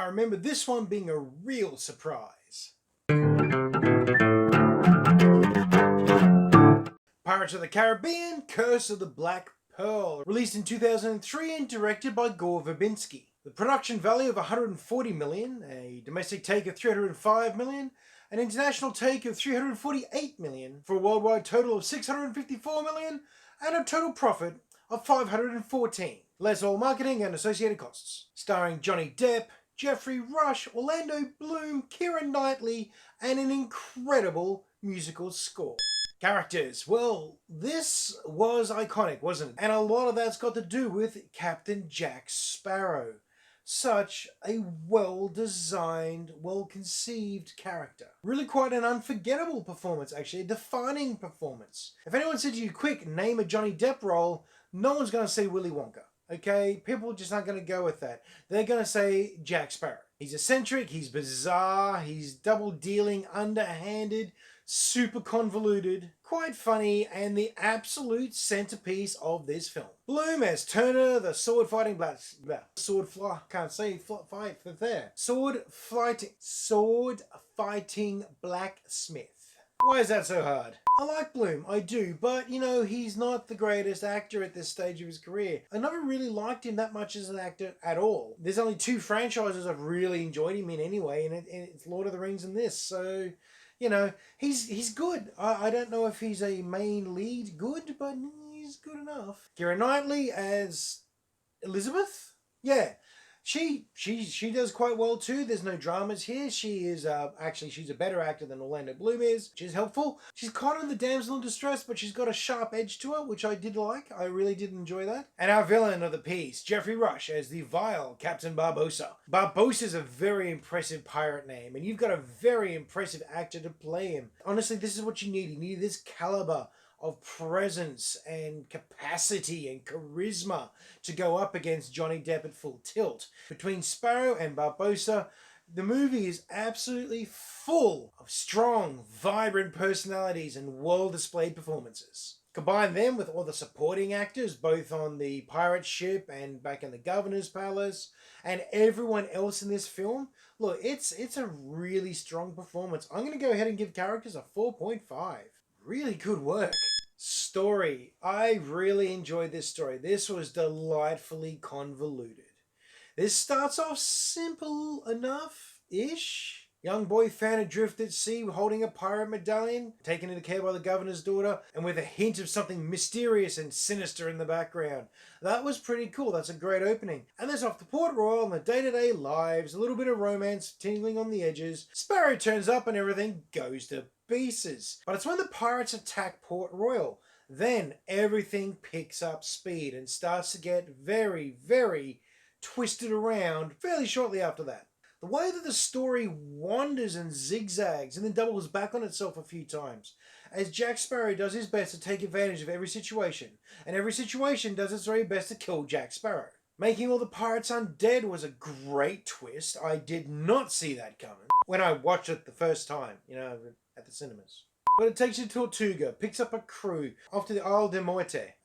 I remember this one being a real surprise. Pirates of the Caribbean, Curse of the Black Pearl, released in 2003 and directed by Gore Verbinski. The production value of 140 million, a domestic take of 305 million, an international take of 348 million, for a worldwide total of 654 million, and a total profit of 514, less all marketing and associated costs. Starring Johnny Depp, Jeffrey Rush, Orlando Bloom, Keira Knightley, and an incredible musical score. Characters. Well, this was iconic, wasn't it? And a lot of that's got to do with Captain Jack Sparrow. Such a well-designed, well-conceived character. Really quite an unforgettable performance, actually. A defining performance. If anyone said to you, quick, name a Johnny Depp role, no one's going to say Willy Wonka. Okay? People just aren't going to go with that. They're going to say Jack Sparrow. He's eccentric, he's bizarre, he's double-dealing, underhanded, super convoluted, quite funny, and the absolute centerpiece of this film. Bloom as Turner, the sword-fighting sword-fighting blacksmith. Why is that so hard? I like Bloom, I do, but you know, he's not the greatest actor at this stage of his career. I never really liked him that much as an actor at all. There's only two franchises I've really enjoyed him in anyway, and it's Lord of the Rings and this, so you know, he's good. I don't know if he's a main lead good, but he's good enough. Keira Knightley as Elizabeth? Yeah. She does quite well too. There's no dramas here. She is actually she's a better actor than Orlando Bloom is, which is helpful. She's kind of the damsel in distress, but she's got a sharp edge to her, which I did like. I really did enjoy that. And our villain of the piece, Jeffrey Rush as the vile Captain Barbossa. Barbossa is a very impressive pirate name, and you've got a very impressive actor to play him. Honestly, this is what you need. You need this caliber of presence and capacity and charisma to go up against Johnny Depp at full tilt. Between Sparrow and Barbossa, the movie is absolutely full of strong, vibrant personalities and well-displayed performances. Combine them with all the supporting actors, both on the pirate ship and back in the governor's palace, and everyone else in this film. Look, it's a really strong performance. I'm going to go ahead and give characters a 4.5. Really good work. Story. I really enjoyed this story. This was delightfully convoluted. This starts off simple enough-ish. Young boy found adrift at sea holding a pirate medallion, taken into care by the governor's daughter, and with a hint of something mysterious and sinister in the background. That was pretty cool. That's a great opening. And there's off to Port Royal and the day-to-day lives, a little bit of romance tingling on the edges. Sparrow turns up and everything goes to pieces. But it's when the pirates attack Port Royal, then everything picks up speed and starts to get very, very twisted around fairly shortly after that. The way that the story wanders and zigzags and then doubles back on itself a few times, as Jack Sparrow does his best to take advantage of every situation, and every situation does its very best to kill Jack Sparrow. Making all the pirates undead was a great twist. I did not see that coming when I watched it the first time, you know, at the cinemas. But it takes you to Tortuga, picks up a crew off to the Isle de Muerte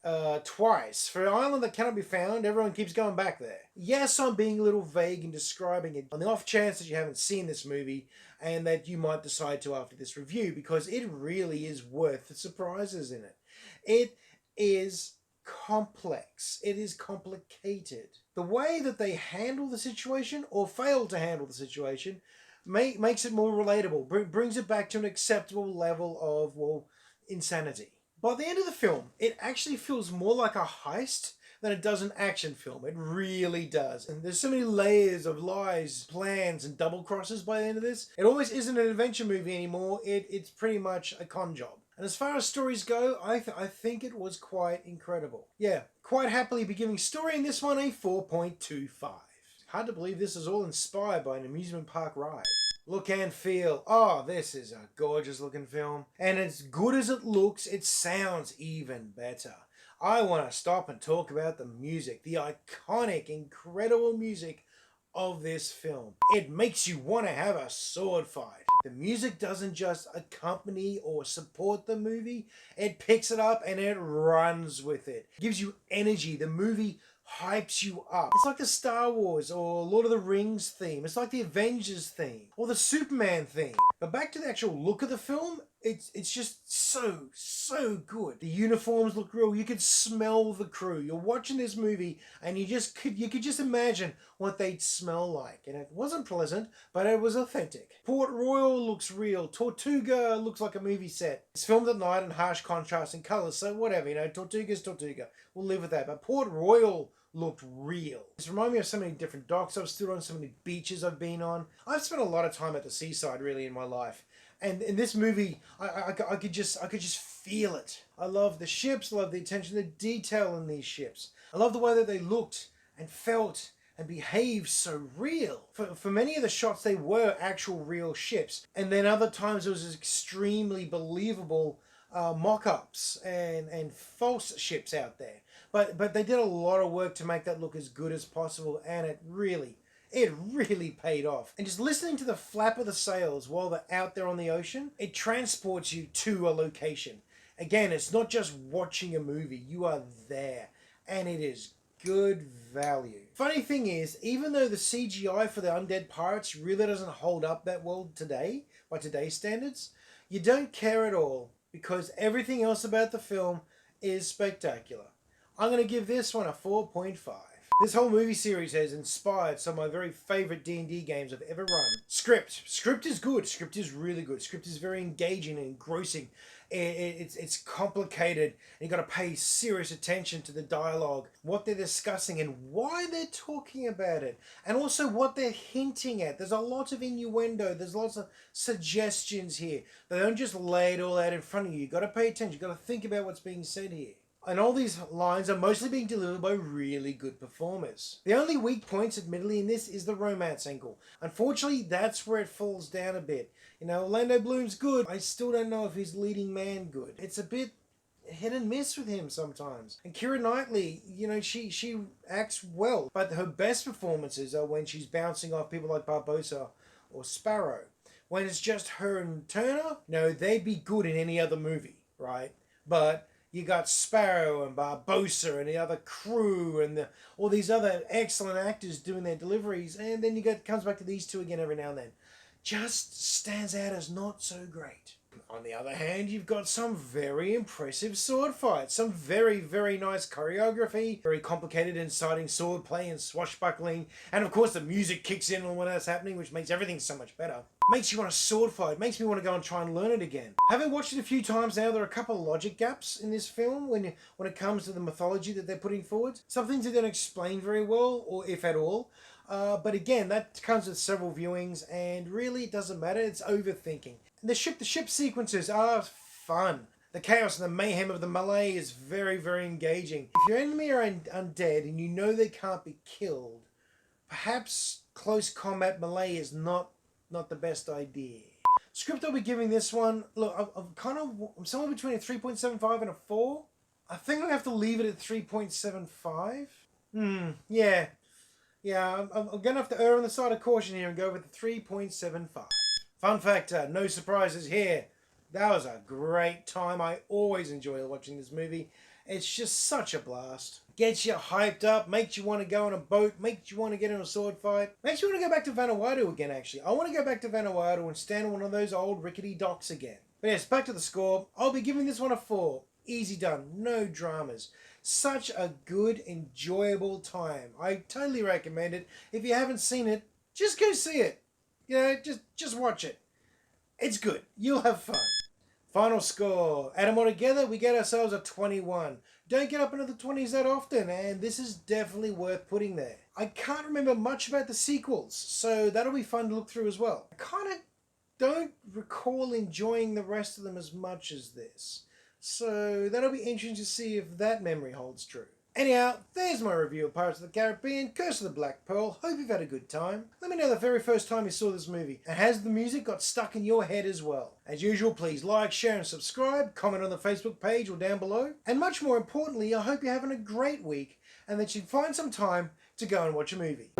twice. For an island that cannot be found, everyone keeps going back there. Yes, I'm being a little vague in describing it on the off chance that you haven't seen this movie and that you might decide to after this review, because it really is worth the surprises in it. It is complex. It is complicated. The way that they handle the situation or fail to handle the situation makes it more relatable, brings it back to an acceptable level of, well, insanity. By the end of the film, it actually feels more like a heist than it does an action film. It really does. And there's so many layers of lies, plans, and double crosses by the end of this. It almost isn't an adventure movie anymore. It's pretty much a con job. And as far as stories go, I think it was quite incredible. Yeah, quite happily be giving story in this one a 4.25. Hard to believe this is all inspired by an amusement park ride. Look and feel. Oh, this is a gorgeous looking film. And as good as it looks, it sounds even better. I want to stop and talk about the music, the iconic, incredible music of this film. It makes you want to have a sword fight. The music doesn't just accompany or support the movie, it picks it up and it runs with it. It gives you energy. The movie hypes you up. It's like the Star Wars or Lord of the Rings theme. It's like the Avengers theme or the Superman theme. But back to the actual look of the film, it's just so good. The uniforms look real. You could smell the crew. You're watching this movie and you could just imagine what they'd smell like. And it wasn't pleasant, but it was authentic. Port Royal looks real. Tortuga looks like a movie set. It's filmed at night in harsh contrasting colours, so whatever, Tortuga's Tortuga. We'll live with that. But Port Royal looked real. This reminded me of so many different docks I've stood on, so many beaches I've been on. I've spent a lot of time at the seaside really in my life. And in this movie, I could just feel it. I love the ships, I love the attention to detail in these ships. I love the way that they looked and felt and behaved so real. For many of the shots, they were actual real ships. And then other times it was extremely believable mock-ups and false ships out there. But they did a lot of work to make that look as good as possible, and it really paid off. And just listening to the flap of the sails while they're out there on the ocean, it transports you to a location. Again, it's not just watching a movie, you are there, and it is good value. Funny thing is, even though the CGI for the undead pirates really doesn't hold up that well today, by today's standards, you don't care at all, because everything else about the film is spectacular. I'm going to give this one a 4.5. This whole movie series has inspired some of my very favourite D&D games I've ever run. Script is good. Script is really good. Script is very engaging and engrossing. It's complicated, and you've got to pay serious attention to the dialogue, what they're discussing and why they're talking about it, and also what they're hinting at. There's a lot of innuendo, there's lots of suggestions here. They don't just lay it all out in front of you. You've got to pay attention, you've got to think about what's being said here. And all these lines are mostly being delivered by really good performers. The only weak points, admittedly, in this is the romance angle. Unfortunately, that's where it falls down a bit. Orlando Bloom's good. I still don't know if he's leading man good. It's a bit hit and miss with him sometimes. And Keira Knightley, she acts well. But her best performances are when she's bouncing off people like Barbossa or Sparrow. When it's just her and Turner, they'd be good in any other movie, right? But you got Sparrow and Barbossa and the other crew and all these other excellent actors doing their deliveries, and then comes back to these two again every now and then. Just stands out as not so great. On the other hand, you've got some very impressive sword fights, some very, very nice choreography, very complicated and exciting sword play and swashbuckling, and of course the music kicks in when that's happening, which makes everything so much better. Makes you want to sword fight, makes me want to go and try and learn it again. Having watched it a few times now, there are a couple of logic gaps in this film when it comes to the mythology that they're putting forward. Some things they don't explain very well, or if at all. But again, that comes with several viewings, and really it doesn't matter, it's overthinking. The ship sequences are fun. The chaos and the mayhem of the melee is very, very engaging. If your enemy are undead and you know they can't be killed, perhaps close combat melee is not the best idea. Script I'll be giving this one, look, I'm somewhere between a 3.75 and a 4. I think I'm going to have to leave it at 3.75. Yeah, I'm going to have to err on the side of caution here and go with the 3.75. Fun factor, no surprises here. That was a great time. I always enjoy watching this movie. It's just such a blast. Gets you hyped up, makes you want to go on a boat, makes you want to get in a sword fight. Makes you want to go back to Vanuatu again, actually. I want to go back to Vanuatu and stand on one of those old rickety docks again. But yes, back to the score. I'll be giving this one a 4. Easy done, no dramas. Such a good, enjoyable time. I totally recommend it. If you haven't seen it, just go see it. Just watch it. It's good. You'll have fun. Final score. Add them all together, we get ourselves a 21. Don't get up into the 20s that often, and this is definitely worth putting there. I can't remember much about the sequels, so that'll be fun to look through as well. I kind of don't recall enjoying the rest of them as much as this. So that'll be interesting to see if that memory holds true. Anyhow, there's my review of Pirates of the Caribbean, Curse of the Black Pearl. Hope you've had a good time. Let me know the very first time you saw this movie. And has the music got stuck in your head as well? As usual, please like, share and subscribe. Comment on the Facebook page or down below. And much more importantly, I hope you're having a great week and that you find some time to go and watch a movie.